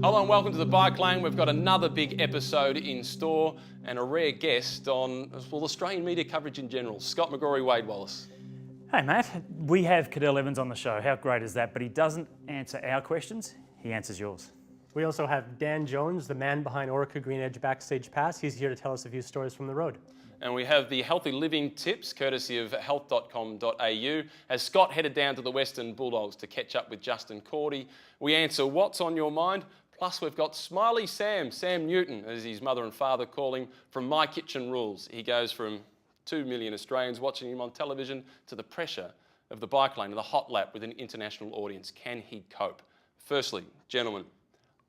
Hello and welcome to the Bike Lane. We've got another big episode in store and a rare guest on, well, Australian media coverage in general, Scott McGrory, Wade Wallace. Hey Matt, we have Cadel Evans on the show. How great is that? But he doesn't answer our questions, he answers yours. We also have Dan Jones, the man behind Orica-GreenEDGE Backstage Pass. He's here to tell us a few stories from the road. And we have the healthy living tips, courtesy of health.com.au, as Scott headed down to the Western Bulldogs to catch up with Justin Cordy. We answer what's on your mind, plus we've got Smiley Sam Newton, as his mother and father call him, from My Kitchen Rules. He goes from 2 million Australians watching him on television to the pressure of the bike lane and the hot lap with an international audience. Can he cope? Firstly, gentlemen,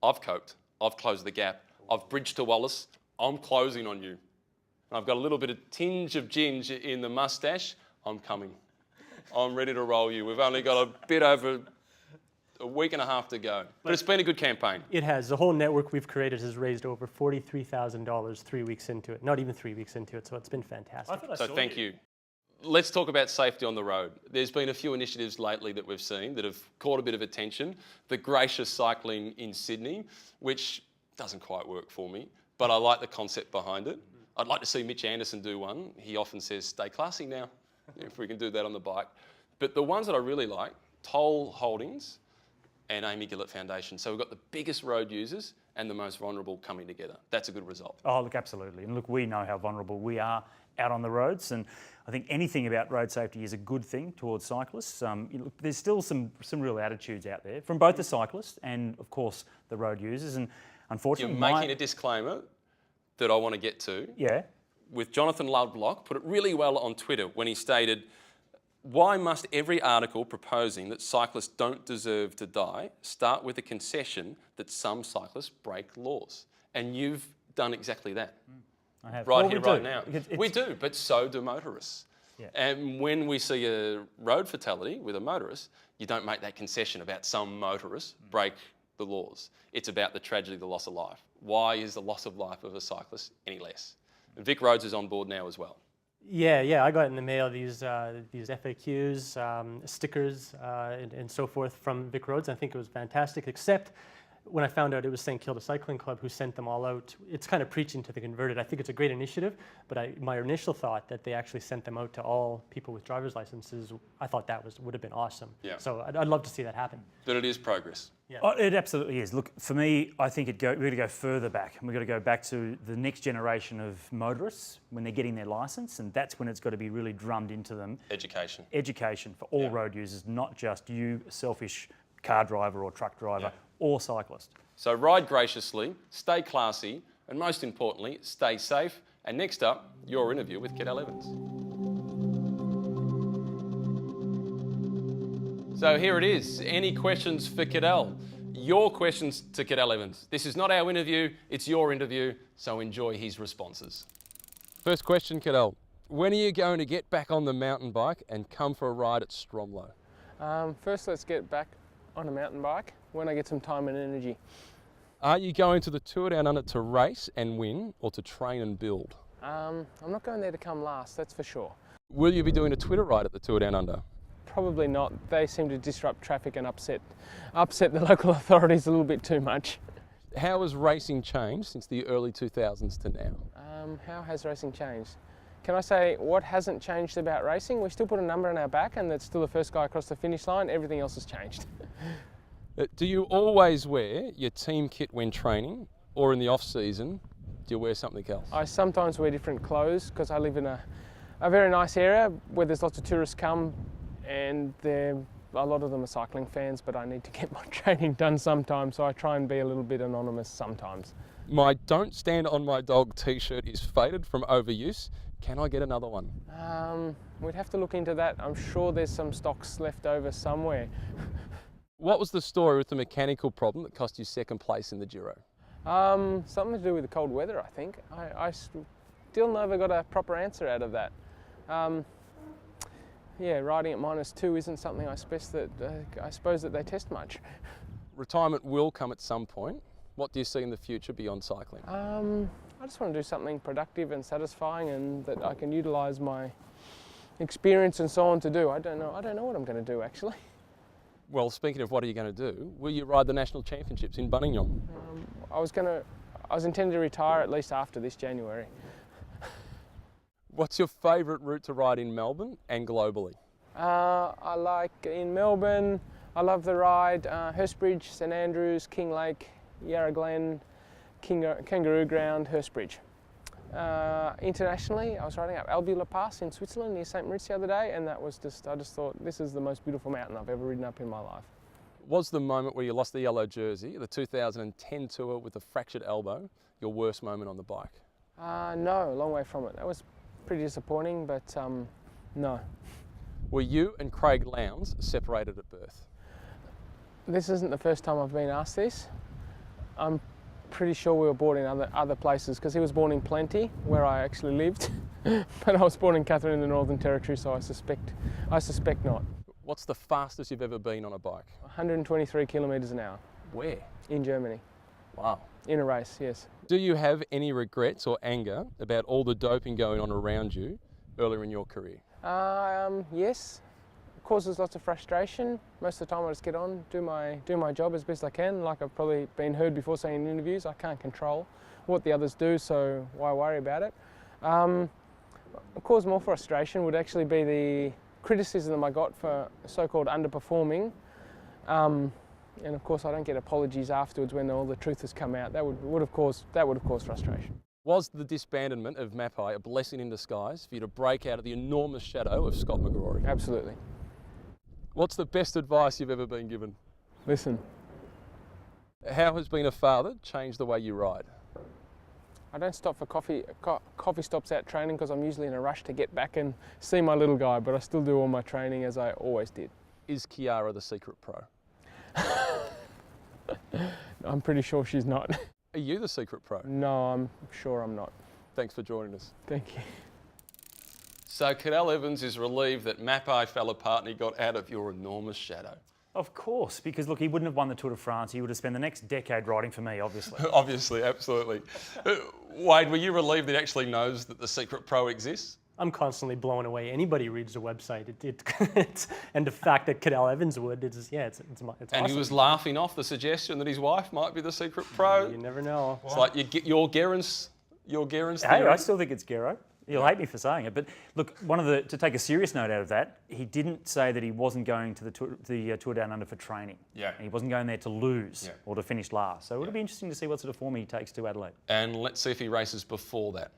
I've coped. I've closed the gap. I've bridged to Wallace. I'm closing on you. And I've got a little bit of tinge of ginge in the moustache. I'm coming. I'm ready to roll you. We've only got a bit over a week and a half to go. But it's been a good campaign. It has. The whole network we've created has raised over $43,000 3 weeks into it. Not even 3 weeks into it, so it's been fantastic. So thank you. Let's talk about safety on the road. There's been a few initiatives lately that we've seen that have caught a bit of attention. The gracious cycling in Sydney, which doesn't quite work for me, but I like the concept behind it. I'd like to see Mitch Anderson do one. He often says, stay classy now, if we can do that on the bike. But the ones that I really like, Toll Holdings and Amy Gillett Foundation. So we've got the biggest road users and the most vulnerable coming together. That's a good result. Oh, look, absolutely. And look, we know how vulnerable we are out on the roads, and I think anything about road safety is a good thing towards cyclists. Look, there's still some real attitudes out there from both the cyclists and, of course, the road users. And unfortunately, you're making a disclaimer that I want to get to. Yeah. With Jonathan Lovelock, put it really well on Twitter when he stated, why must every article proposing that cyclists don't deserve to die start with a concession that some cyclists break laws? And you've done exactly that. I have. Right Well, here, we do. right now. We do, but so do motorists. Yeah. And when we see a road fatality with a motorist, you don't make that concession about some motorists break the laws. It's about the tragedy, the loss of life. Why is the loss of life of a cyclist any less? And Vic Rhodes is on board now as well. Yeah, I got in the mail these FAQs, stickers, and so forth from Vic Rhodes. I think it was fantastic, except when I found out it was St. Kilda Cycling Club who sent them all out. It's kind of preaching to the converted. I think it's a great initiative, but my initial thought that they actually sent them out to all people with driver's licenses, I thought that would have been awesome. Yeah. So I'd love to see that happen. But it is progress. Yeah. Oh, it absolutely is. Look, for me, I think we've got to go further back. We've got to go back to the next generation of motorists when they're getting their licence, and that's when it's got to be really drummed into them. Education for all road users, not just you, selfish car driver or truck driver or cyclist. So ride graciously, stay classy, and most importantly, stay safe. And next up, your interview with Cadel Evans. So here it is. Any questions for Cadel? Your questions to Cadel Evans. This is not our interview, it's your interview, so enjoy his responses. First question, Cadel. When are you going to get back on the mountain bike and come for a ride at Stromlo? First, let's get back on a mountain bike when I get some time and energy. Are you going to the Tour Down Under to race and win or to train and build? I'm not going there to come last, that's for sure. Will you be doing a Twitter ride at the Tour Down Under? Probably not. They seem to disrupt traffic and upset the local authorities a little bit too much. How has racing changed since the early 2000s to now? How has racing changed? Can I say what hasn't changed about racing? We still put a number on our back and that's still the first guy across the finish line. Everything else has changed. Do you always wear your team kit when training, or in the off-season, do you wear something else? I sometimes wear different clothes because I live in a very nice area where there's lots of tourists come, and a lot of them are cycling fans, but I need to get my training done sometimes, so I try and be a little bit anonymous sometimes. My Don't Stand on My Dog t-shirt is faded from overuse. Can I get another one? We'd have to look into that. I'm sure there's some stocks left over somewhere. What was the story with the mechanical problem that cost you second place in the Giro? Something to do with the cold weather, I think. I still never got a proper answer out of that. Yeah, riding at -2 isn't something I suppose that they test much. Retirement will come at some point. What do you see in the future beyond cycling? I just want to do something productive and satisfying, and that I can utilise my experience and so on to do. I don't know what I'm going to do actually. Well, speaking of what are you going to do, will you ride the National Championships in Buninyong? I was intending to retire at least after this January. What's your favourite route to ride in Melbourne and globally? I like in Melbourne, I love the ride, Hurstbridge, St Andrews, King Lake, Yarra Glen, Kangaroo Ground, Hurstbridge. Internationally, I was riding up Albula Pass in Switzerland near St Moritz the other day, and that was just, I just thought, this is the most beautiful mountain I've ever ridden up in my life. Was the moment where you lost the yellow jersey, the 2010 tour with the fractured elbow, your worst moment on the bike? No, a long way from it. That was pretty disappointing, but no. Were you and Craig Lowndes separated at birth? This isn't the first time I've been asked this. I'm pretty sure we were born in other places, because he was born in Plenty, where I actually lived, but I was born in Katherine in the Northern Territory, so I suspect not. What's the fastest you've ever been on a bike? 123 kilometres an hour. Where? In Germany. Wow. In a race, yes. Do you have any regrets or anger about all the doping going on around you earlier in your career? Yes. It causes lots of frustration. Most of the time I just get on, do my job as best I can. Like I've probably been heard before saying in interviews, I can't control what the others do, so why worry about it? What caused more frustration would actually be the criticism I got for so-called underperforming. And of course I don't get apologies afterwards when all the truth has come out. That would have caused frustration. Was the disbandment of Mapai a blessing in disguise for you to break out of the enormous shadow of Scott McGrory? Absolutely. What's the best advice you've ever been given? Listen. How has being a father changed the way you ride? I don't stop for coffee stops out training because I'm usually in a rush to get back and see my little guy, but I still do all my training as I always did. Is Kiara the secret pro? I'm pretty sure she's not. Are you the secret pro? No, I'm sure I'm not. Thanks for joining us. Thank you. So Cadel Evans is relieved that Mapai fell apart and he got out of your enormous shadow. Of course, because look, he wouldn't have won the Tour de France. He would have spent the next decade riding for me, obviously. Obviously, absolutely. Wade, were you relieved that he actually knows that the secret pro exists? I'm constantly blown away. Anybody reads the website, and the fact that Cadel Evans would, it's And awesome. he was laughing off the suggestion that his wife might be the secret pro. You never know. It's like your Gerrans Hey, theory. I still think it's Gero. He'll hate me for saying it, but look, to take a serious note out of that, he didn't say that he wasn't going to the Tour Down Under for training. Yeah. And he wasn't going there to lose or to finish last. So it'll be interesting to see what sort of form he takes to Adelaide. And let's see if he races before that.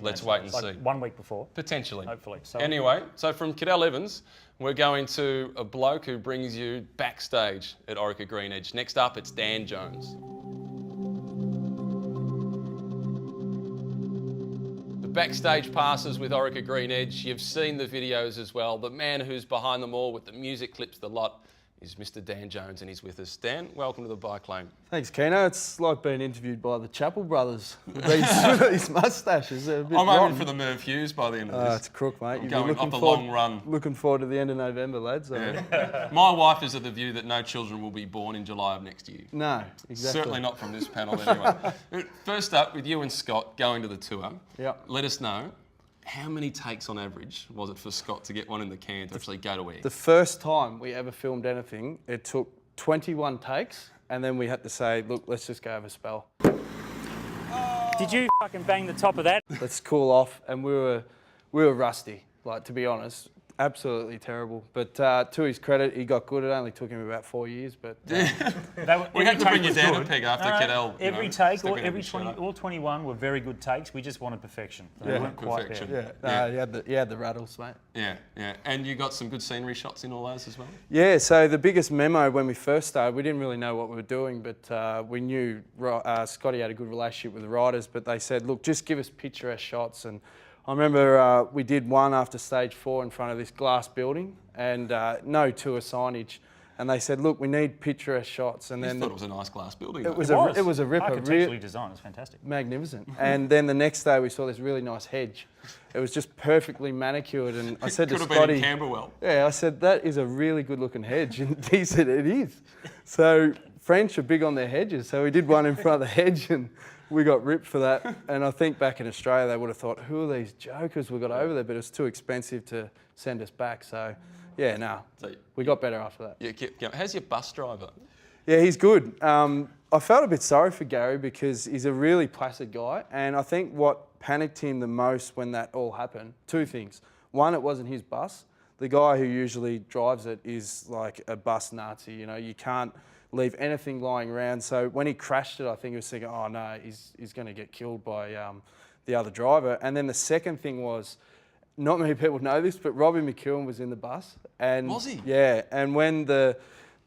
Let's wait and see. 1 week before. Potentially. Hopefully. So Anyway, so from Cadel Evans, we're going to a bloke who brings you backstage at Orica-GreenEDGE. Next up, it's Dan Jones. The backstage passes with Orica-GreenEDGE. You've seen the videos as well. The man who's behind them all with the music clips, the lot, is Mr. Dan Jones, and he's with us. Dan, welcome to the Bike Lane. Thanks, Keno. It's like being interviewed by the Chappell brothers with these moustaches. I'm aiming for the Merv Hughes by the end of this. It's a crook, mate. I'm going up a long run. Looking forward to the end of November, lads. Yeah. My wife is of the view that no children will be born in July of next year. No, exactly. Certainly not from this panel anyway. First up, with you and Scott going to the tour, let us know, how many takes on average was it for Scott to get one in the can to actually go to air? The first time we ever filmed anything, it took 21 takes, and then we had to say, look, let's just go have a spell. did you fucking bang the top of that? Let's cool off, and we were rusty, like, to be honest. Absolutely terrible. But to his credit, he got good. It only took him about 4 years, but... We had to bring you down a peg after Cadel. Every take, all 21 were very good takes. We just wanted perfection. They weren't quite there. He had the rattles, mate. Yeah. And you got some good scenery shots in all those as well? Yeah, so the biggest memo when we first started, we didn't really know what we were doing, but we knew Scotty had a good relationship with the riders, but they said, look, just give us picturesque shots. And I remember we did one after stage 4 in front of this glass building and no tour signage. And they said, look, we need picturesque shots. And then thought it was a nice glass building. It was a ripper. Architecturally designed, it's fantastic. Magnificent. And then the next day we saw this really nice hedge. It was just perfectly manicured. And I said to Scotty, could have been in Camberwell. Yeah, I said, that is a really good looking hedge. And he said, it is. So French are big on their hedges. So we did one in front of the hedge and we got ripped for that. And I think back in Australia, they would have thought, who are these jokers we got over there? But it was too expensive to send us back. So Yeah, no. So We got better after that. you kept going. How's your bus driver? Yeah, he's good. I felt a bit sorry for Gary because he's a really placid guy, and I think what panicked him the most when that all happened, two things. One, it wasn't his bus. The guy who usually drives it is like a bus Nazi. You know, you can't leave anything lying around. So when he crashed it, I think he was thinking, oh no, he's going to get killed by the other driver. And then the second thing was, not many people know this, but Robbie McEwen was in the bus. And was he? Yeah, and when the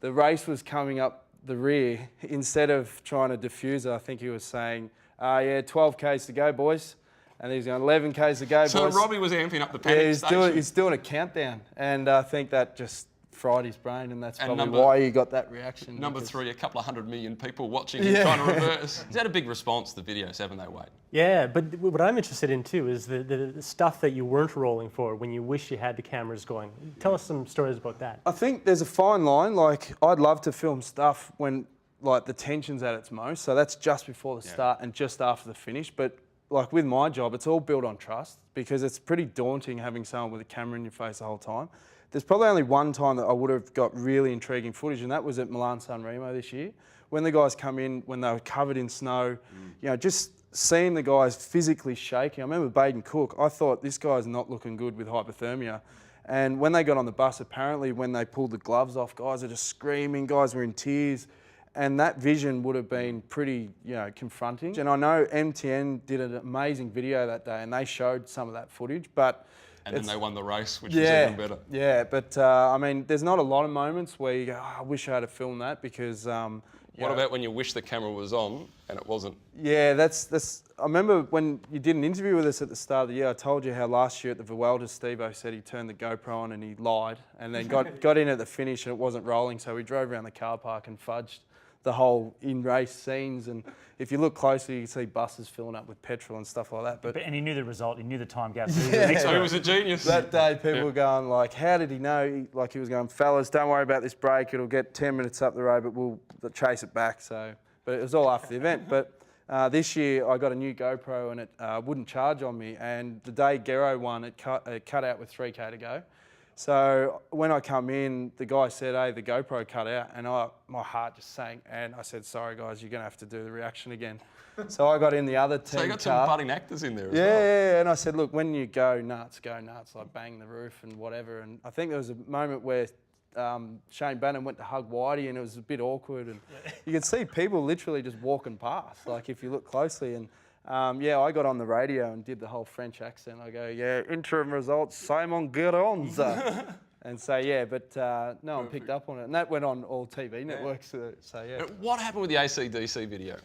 race was coming up the rear, instead of trying to diffuse it, I think he was saying, yeah, 12 Ks to go, boys. And he's going, 11 Ks to go, boys. So Robbie was amping up the panic station. He's doing a countdown. And I think that just fried his brain, and that's probably why he got that reaction. Number 3, a couple of 100 million people watching him trying to reverse. Is that a big response to the videos, haven't they, Wade? Yeah, but what I'm interested in too is the stuff that you weren't rolling for when you wish you had the cameras going. Tell us some stories about that. I think there's a fine line. Like, I'd love to film stuff when like the tension's at its most. So that's just before the start and just after the finish. But like with my job, it's all built on trust, because it's pretty daunting having someone with a camera in your face the whole time. There's probably only one time that I would have got really intriguing footage, and that was at Milan-San Remo this year. When the guys come in, when they were covered in snow, you know, just seeing the guys physically shaking. I remember Baden Cook, I thought, this guy's not looking good with hypothermia. And when they got on the bus, apparently when they pulled the gloves off, guys are just screaming, guys were in tears. And that vision would have been pretty, you know, confronting. And I know MTN did an amazing video that day, and they showed some of that footage, but and then they won the race, which was even better. Yeah, but I mean, there's not a lot of moments where you go, oh, I wish I had filmed that, because... what about when you wish the camera was on and it wasn't? Yeah, that's. I remember when you did an interview with us at the start of the year, I told you how last year at the Vuelta, Steve-O said he turned the GoPro on and he lied, and then got in at the finish and it wasn't rolling, so we drove around the car park and fudged the whole in-race scenes. And if you look closely, you can see buses filling up with petrol and stuff like that. But and he knew the result. He knew the time gap. So he was a genius. That day, people were going like, how did he know? He was going, fellas, don't worry about this break. It'll get 10 minutes up the road, but we'll chase it back. So, but it was all after the event. But this year, I got a new GoPro, and it wouldn't charge on me. And the day Gero won, it cut out with 3K to go. So when I come in, the guy said, hey, the GoPro cut out, and my heart just sank. And I said, sorry guys, you're gonna have to do the reaction again. So I got in the other team. So you got some budding actors in there as well. Yeah, and I said, look, when you go nuts, like bang the roof and whatever. And I think there was a moment where Shane Bannon went to hug Whitey, and it was a bit awkward. And you could see people literally just walking past, like if you look closely. And I got on the radio and did the whole French accent. I go, yeah, interim results, Simon Guerrons. And so, yeah, but no one picked up on it. And that went on all TV networks. So yeah. What happened with the AC/DC video?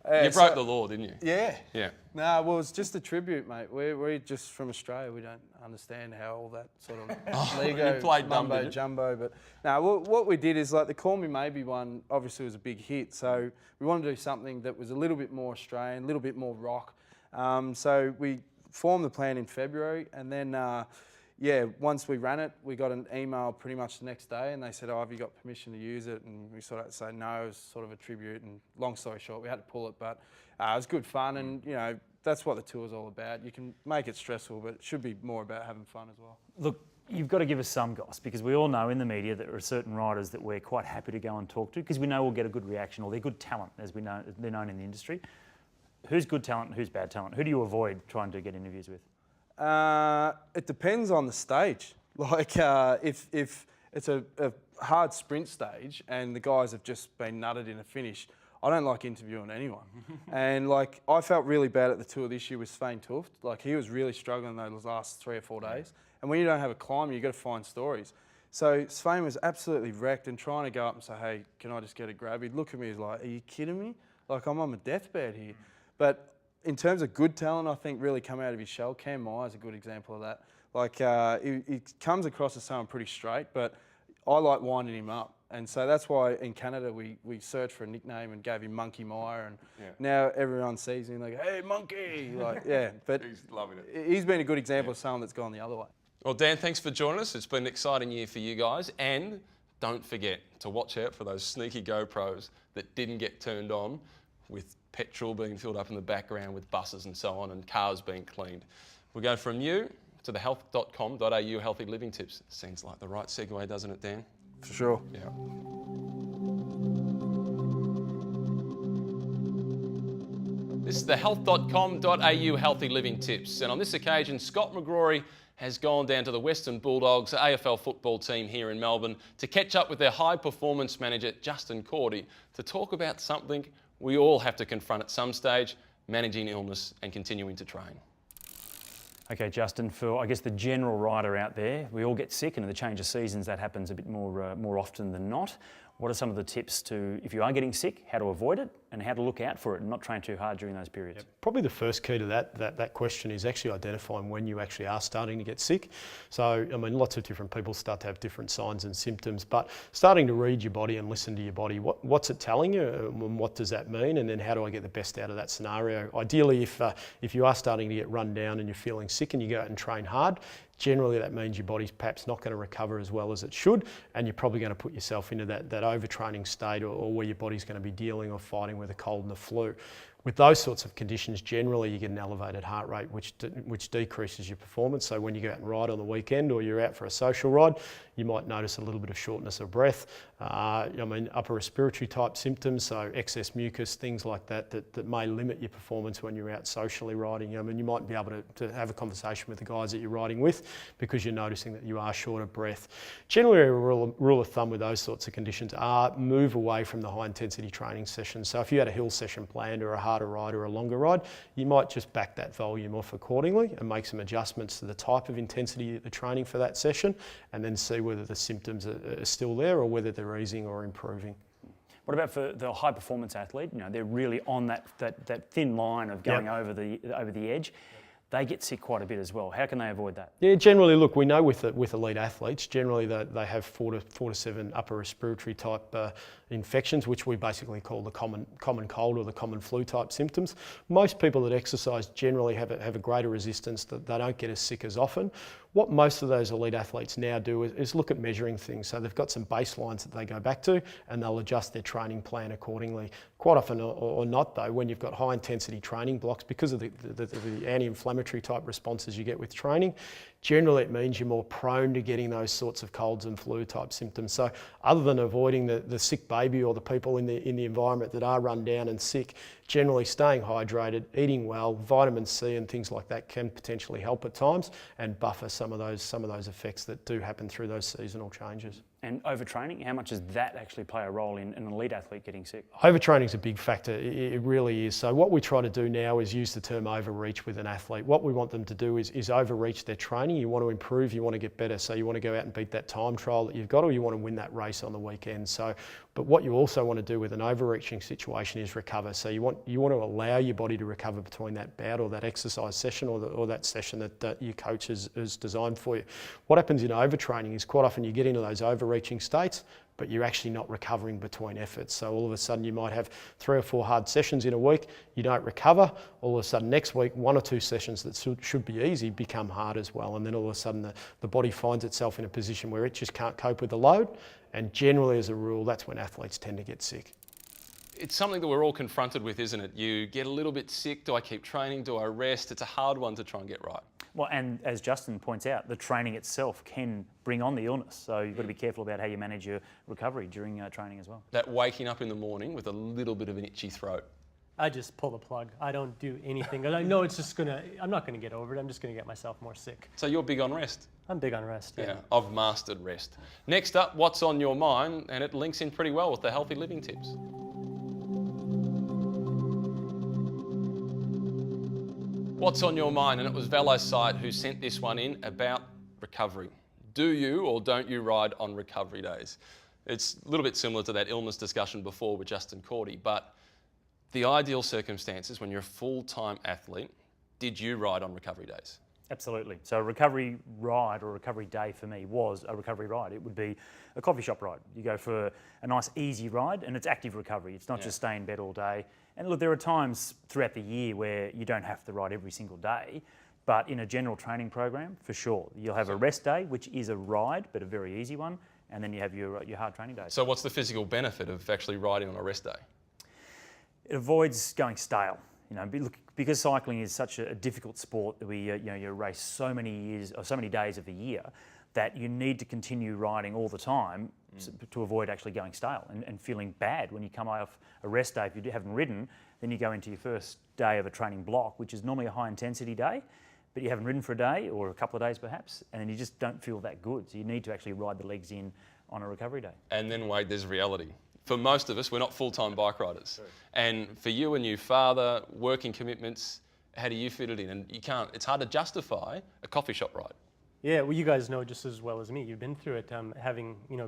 You broke the law, didn't you? Yeah. Yeah. No, well, it's just a tribute, mate. We're just from Australia. We don't understand how all that sort of Lego, mumbo jumbo. But no, what we did is, like, the Call Me Maybe one obviously was a big hit. So we wanted to do something that was a little bit more Australian, a little bit more rock. So we formed the plan in February, and then once we ran it, we got an email pretty much the next day, and they said, oh, have you got permission to use it? And we sort of said no, it was sort of a tribute, and long story short, we had to pull it, but it was good fun, and you know, that's what the tour's all about. You can make it stressful, but it should be more about having fun as well. Look, you've got to give us some goss, because we all know in the media that there are certain riders that we're quite happy to go and talk to, because we know we'll get a good reaction, or they're good talent, as we know they're known in the industry. Who's good talent and who's bad talent? Who do you avoid trying to get interviews with? It depends on the stage. Like if it's a hard sprint stage and the guys have just been nutted in a finish, I don't like interviewing anyone. And like, I felt really bad at the tour this year with Svein Tuft. Like, he was really struggling those last 3 or 4 days. And when you don't have a climber, you've got to find stories. So Svein was absolutely wrecked and trying to go up and say, hey, can I just get a grab? He'd look at me, he's like, are you kidding me? Like, I'm on my deathbed here. But in terms of good talent, I think really come out of his shell. Cam Meyer's a good example of that. Like, he comes across as someone pretty straight, but I like winding him up. And so that's why in Canada we searched for a nickname and gave him Monkey Meyer. And now everyone sees him and they go, hey, Monkey! Like, yeah, but he's loving it. He's been a good example of someone that's gone the other way. Well, Dan, thanks for joining us. It's been an exciting year for you guys. And don't forget to watch out for those sneaky GoPros that didn't get turned on, with petrol being filled up in the background with buses and so on, and cars being cleaned. We'll go from you to the health.com.au healthy living tips. Seems like the right segue, doesn't it, Dan? For sure. Yeah. This is the health.com.au healthy living tips, and on this occasion, Scott McGrory has gone down to the Western Bulldogs AFL football team here in Melbourne to catch up with their high performance manager Justin Cordy to talk about something we all have to confront at some stage: managing illness and continuing to train. Okay, Justin, for I guess the general rider out there, we all get sick, and in the change of seasons that happens a bit more often than not. What are some of the tips to, if you are getting sick, how to avoid it and how to look out for it and not train too hard during those periods? Yep. Probably the first key to that question is actually identifying when you actually are starting to get sick. So, I mean, lots of different people start to have different signs and symptoms, but starting to read your body and listen to your body. What's it telling you and what does that mean? And then how do I get the best out of that scenario? Ideally, if you are starting to get run down and you're feeling sick and you go out and train hard, generally that means your body's perhaps not going to recover as well as it should, and you're probably going to put yourself into that overtraining state or where your body's going to be dealing or fighting with a cold and the flu. With those sorts of conditions, generally you get an elevated heart rate, which decreases your performance. So when you go out and ride on the weekend or you're out for a social ride, you might notice a little bit of shortness of breath. Upper respiratory type symptoms, so excess mucus, things like that may limit your performance when you're out socially riding. You might be able to have a conversation with the guys that you're riding with because you're noticing that you are short of breath. Generally, a rule of thumb with those sorts of conditions are move away from the high intensity training sessions. So if you had a hill session planned or a harder ride or a longer ride, you might just back that volume off accordingly and make some adjustments to the type of intensity that you're training for that session, and then see whether the symptoms are still there or whether they're easing or improving. What about for the high performance athlete? They're really on that thin line of going over the edge. They get sick quite a bit as well. How can they avoid that? Yeah, generally, look, we know with elite athletes, generally they have 4 to 7 upper respiratory type infections, which we basically call the common cold or the common flu type symptoms. Most people that exercise generally have a greater resistance, that they don't get as sick as often. What most of those elite athletes now do is look at measuring things. So they've got some baselines that they go back to and they'll adjust their training plan accordingly. Quite often or not though, when you've got high intensity training blocks, because of the anti-inflammatory type responses you get with training, generally it means you're more prone to getting those sorts of colds and flu type symptoms. So other than avoiding the sick baby or the people in the environment that are run down and sick, generally staying hydrated, eating well, vitamin C and things like that can potentially help at times and buffer some of those effects that do happen through those seasonal changes. And overtraining, how much does that actually play a role in an elite athlete getting sick? Overtraining is a big factor, it really is. So what we try to do now is use the term overreach with an athlete. What we want them to do is overreach their training. You want to improve, you want to get better. So you want to go out and beat that time trial that you've got, or you want to win that race on the weekend. But what you also want to do with an overreaching situation is recover. So you want to allow your body to recover between that bout or that exercise session or that session that your coach has designed for you. What happens in overtraining is quite often you get into those overreaching states, but you're actually not recovering between efforts. So all of a sudden you might have 3 or 4 hard sessions in a week, you don't recover. All of a sudden next week, 1 or 2 sessions that should be easy become hard as well. And then all of a sudden the body finds itself in a position where it just can't cope with the load. And generally as a rule, that's when athletes tend to get sick. It's something that we're all confronted with, isn't it? You get a little bit sick. Do I keep training? Do I rest? It's a hard one to try and get right. Well, and as Justin points out, the training itself can bring on the illness. So you've got to be careful about how you manage your recovery during training as well. That waking up in the morning with a little bit of an itchy throat. I just pull the plug. I don't do anything. I know it's just I'm not gonna get over it. I'm just gonna get myself more sick. So you're big on rest? I'm big on rest, yeah. I've mastered rest. Next up, what's on your mind? And it links in pretty well with the healthy living tips. What's on your mind? And it was Velo's site who sent this one in about recovery. Do you or don't you ride on recovery days? It's a little bit similar to that illness discussion before with Justin Cordy, but the ideal circumstances when you're a full-time athlete, did you ride on recovery days? Absolutely. So a recovery ride or a recovery day for me was a recovery ride. It would be a coffee shop ride. You go for a nice easy ride and it's active recovery. It's not just stay in bed all day. And look, there are times throughout the year where you don't have to ride every single day, but in a general training program, for sure, you'll have a rest day, which is a ride, but a very easy one, and then you have your hard training days. So what's the physical benefit of actually riding on a rest day? It avoids going stale. Because cycling is such a difficult sport that you race so many years or so many days of the year that you need to continue riding all the time to avoid actually going stale and feeling bad when you come off a rest day. If you haven't ridden, then you go into your first day of a training block, which is normally a high intensity day, but you haven't ridden for a day or a couple of days perhaps, and then you just don't feel that good. So you need to actually ride the legs in on a recovery day. And then, Wade, there's reality. For most of us, we're not full-time bike riders. And for you and your father, working commitments, how do you fit it in? And it's hard to justify a coffee shop ride. Yeah, well, you guys know just as well as me. You've been through it.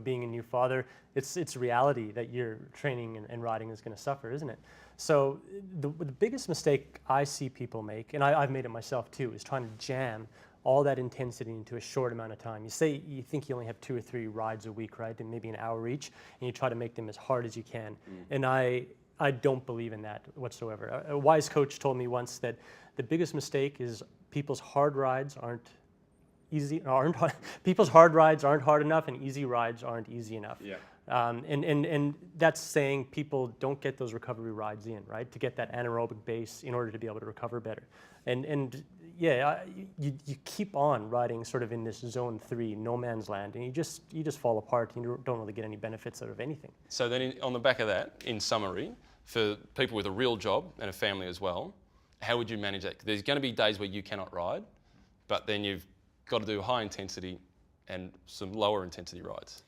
Being a new father, it's reality that your training and riding is going to suffer, isn't it? So the biggest mistake I see people make, and I've made it myself too, is trying to jam all that intensity into a short amount of time. You think you only have 2 or 3 rides a week, right? And maybe an hour each, and you try to make them as hard as you can. And I don't believe in that whatsoever. A wise coach told me once that the biggest mistake is people's hard rides aren't people's hard rides aren't hard enough, and easy rides aren't easy enough. Yeah. And that's saying people don't get those recovery rides in, right? To get that anaerobic base in order to be able to recover better. You keep on riding sort of in this zone 3, no man's land, and you just fall apart. You don't really get any benefits out of anything. So then on the back of that, in summary, for people with a real job and a family as well, how would you manage that? There's going to be days where you cannot ride, but then you've got to do high intensity and some lower intensity rides.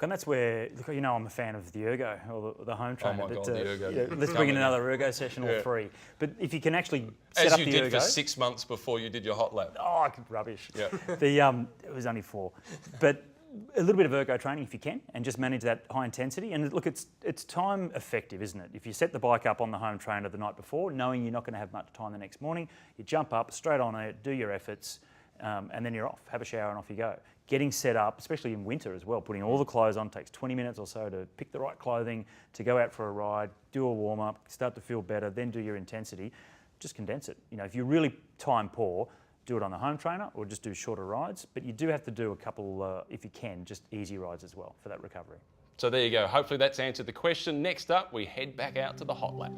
And that's where, I'm a fan of the ergo or the home trainer. Oh my God, the ergo. Let's bring in another ergo session or 3. But if you can actually set As up you the did ergo, for 6 months before you did your hot lap. Oh, rubbish. Yeah. It was only 4. But a little bit of ergo training if you can, and just manage that high intensity. And look, it's time effective, isn't it? If you set the bike up on the home trainer the night before, knowing you're not going to have much time the next morning, you jump up, straight on it, do your efforts, and then you're off. Have a shower and off you go. Getting set up, especially in winter as well, putting all the clothes on, takes 20 minutes or so to pick the right clothing, to go out for a ride, do a warm-up, start to feel better, then do your intensity. Just condense it. If you're really time poor, do it on the home trainer or just do shorter rides. But you do have to do a couple, if you can, just easy rides as well for that recovery. So there you go. Hopefully that's answered the question. Next up, we head back out to the hot lap.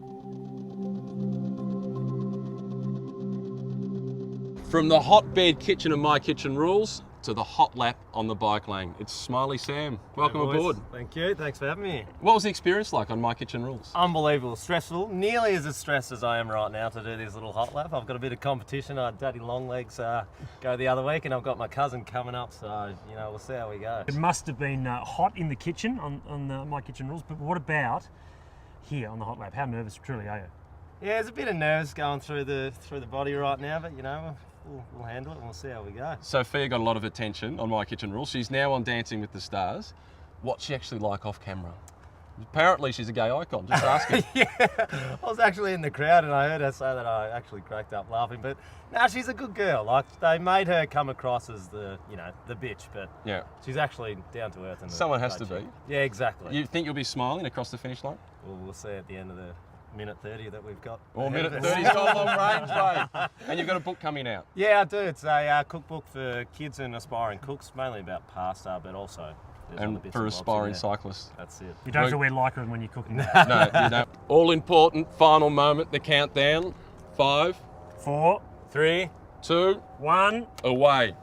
From the hotbed kitchen of My Kitchen Rules to the hot lap on the bike lane. It's Smiley Sam. Welcome aboard. Thank you. Thanks for having me. What was the experience like on My Kitchen Rules? Unbelievable. Stressful. Nearly as stressed as I am right now to do this little hot lap. I've got a bit of competition. I had Daddy Longlegs go the other week, and I've got my cousin coming up, so, we'll see how we go. It must have been hot in the kitchen on My Kitchen Rules, but what about here on the hot lap? How nervous truly are you? Yeah, there's a bit of nerves going through the body right now, but, we'll handle it and we'll see how we go. Sophia got a lot of attention on My Kitchen Rules. She's now on Dancing with the Stars. What's she actually like off camera? Apparently she's a gay icon, just asking. Yeah, I was actually in the crowd and I heard her say that. I actually cracked up laughing, but no, she's a good girl. Like, they made her come across as the bitch, but yeah, she's actually down to earth. And someone has to be. Yeah, exactly. You think you'll be smiling across the finish line? Well, we'll see at the end of the minute 30 that we've got. Well, minute 30's got a long range, mate. And you've got a book coming out. Yeah, I do. It's a cookbook for kids and aspiring cooks, mainly about pasta, but also and for aspiring cyclists. That's it. You don't have to wear lycra when you're cooking. No, you don't. All important, final moment, the countdown. 5, 4, 3, 2, 1. Away.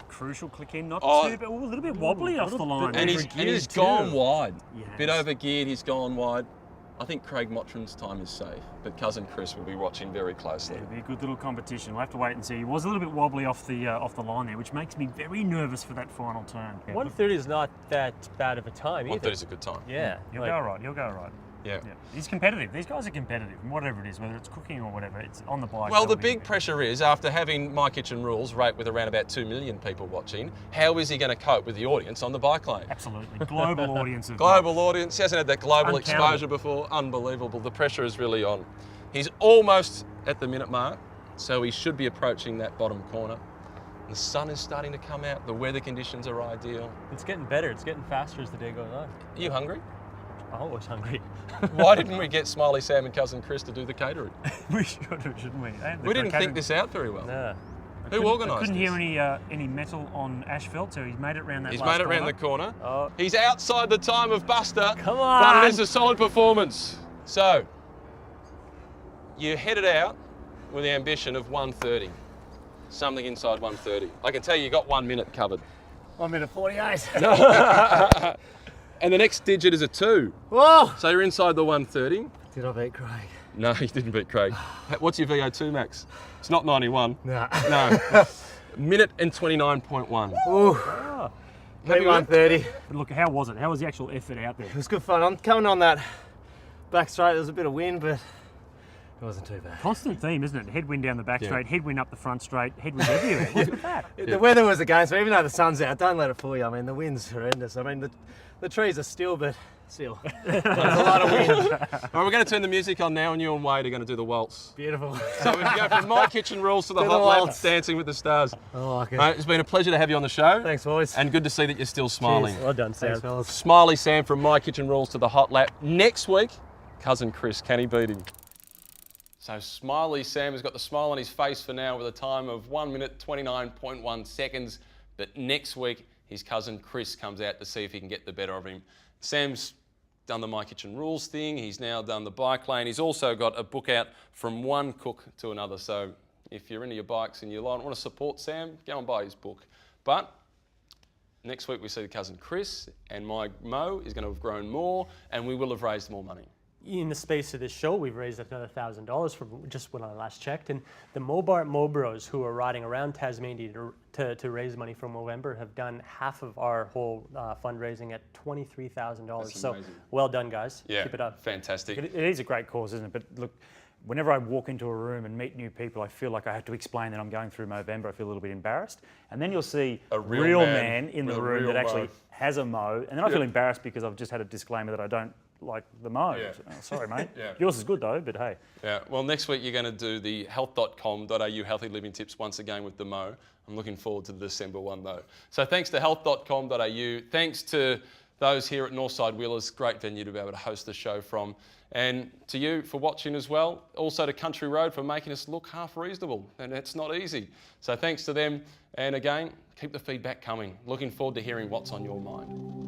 Crucial click in, not too, but a little bit wobbly off the line. And he's gone wide. Yes. Bit over geared, he's gone wide. I think Craig Mottram's time is safe, but cousin Chris will be watching very closely. It'll be a good little competition. We'll have to wait and see. He was a little bit wobbly off the line there, which makes me very nervous for that final turn. 1:30 is not that bad of a time either. 1:30 is a good time. Yeah. He'll go right. Yeah. He's competitive. These guys are competitive, and whatever it is, whether it's cooking or whatever, it's on the bike. Well, the big pressure is, after having My Kitchen Rules rate with around about 2 million people watching, how is he going to cope with the audience on the bike lane? Absolutely. Global audience. Global audience. He hasn't had that global Uncountable. exposure before. Unbelievable. The pressure is really on. He's almost at the minute mark, so he should be approaching that bottom corner. The sun is starting to come out. The weather conditions are ideal. It's getting better. It's getting faster as the day goes on. Are you hungry? I'm always hungry. Why didn't we get Smiley Sam and cousin Chris to do the catering? We should have, shouldn't we? We didn't think this out very well. No. Who organised I couldn't this? hear any metal on asphalt, so he's made it round that He's last made it round corner. the corner. Oh. He's outside the time of Buster. Come on. But it is a solid performance. So, you headed out with the ambition of 1:30. Something inside 1:30. I can tell you got 1 minute covered. 1 minute 48. And the next digit is a 2. Whoa! So you're inside the 1:30. Did I beat Craig? No, you didn't beat Craig. What's your VO2 max? It's not 91. No. No. Minute and 29.1. Ooh. Happy 1:30. But look, how was it? How was the actual effort out there? It was good fun. I'm coming on that back straight. There was a bit of wind, but it wasn't too bad. Constant theme, isn't it? Headwind down the back straight, headwind up the front straight, headwind everywhere. What's with that? The weather was against me, even though the sun's out. Don't let it fool you. I mean, the wind's horrendous. I mean, the trees are still, but still. There's a lot of wind. All right, we're going to turn the music on now, and you and Wade are going to do the waltz. Beautiful. So we go from My Kitchen Rules to the To the Hot Lap, waltz. Dancing with the Stars. I like it. Mate, it's been a pleasure to have you on the show. Thanks, boys. And good to see that you're still smiling. Well done, Sam. Thanks, fellas. Smiley Sam from My Kitchen Rules to the Hot Lap. Next week, cousin Chris, can he beat him? So Smiley Sam has got the smile on his face for now with a time of 1 minute 29.1 seconds. But next week, his cousin Chris comes out to see if he can get the better of him. Sam's done the My Kitchen Rules thing. He's now done the bike lane. He's also got a book out from one cook to another. So if you're into your bikes and you want to support Sam, go and buy his book. But next week we see the cousin Chris, and my Mo is going to have grown more, and we will have raised more money. In the space of this show, we've raised another $1,000 from just when I last checked. And the Mobart Mobros who are riding around Tasmania to raise money for Movember have done half of our whole fundraising at $23,000. So amazing. Well done, guys. Yeah, Keep it up. fantastic. It is a great cause, isn't it? But look, whenever I walk into a room and meet new people, I feel like I have to explain that I'm going through Movember. I feel a little bit embarrassed. And then you'll see A real real man man in with the a room real that actually Mo. has a Mo. And then I feel embarrassed because I've just had a disclaimer that I don't like the Mo. Yeah. Oh, sorry, mate. Yeah. Yours is good though, but hey. Yeah, well, next week you're going to do the health.com.au healthy living tips once again with the Mo. I'm looking forward to the December one though. So thanks to health.com.au. Thanks to those here at Northside Wheelers, great venue to be able to host the show from. And to you for watching as well. Also to Country Road for making us look half reasonable. And it's not easy. So thanks to them. And again, keep the feedback coming. Looking forward to hearing what's on your mind.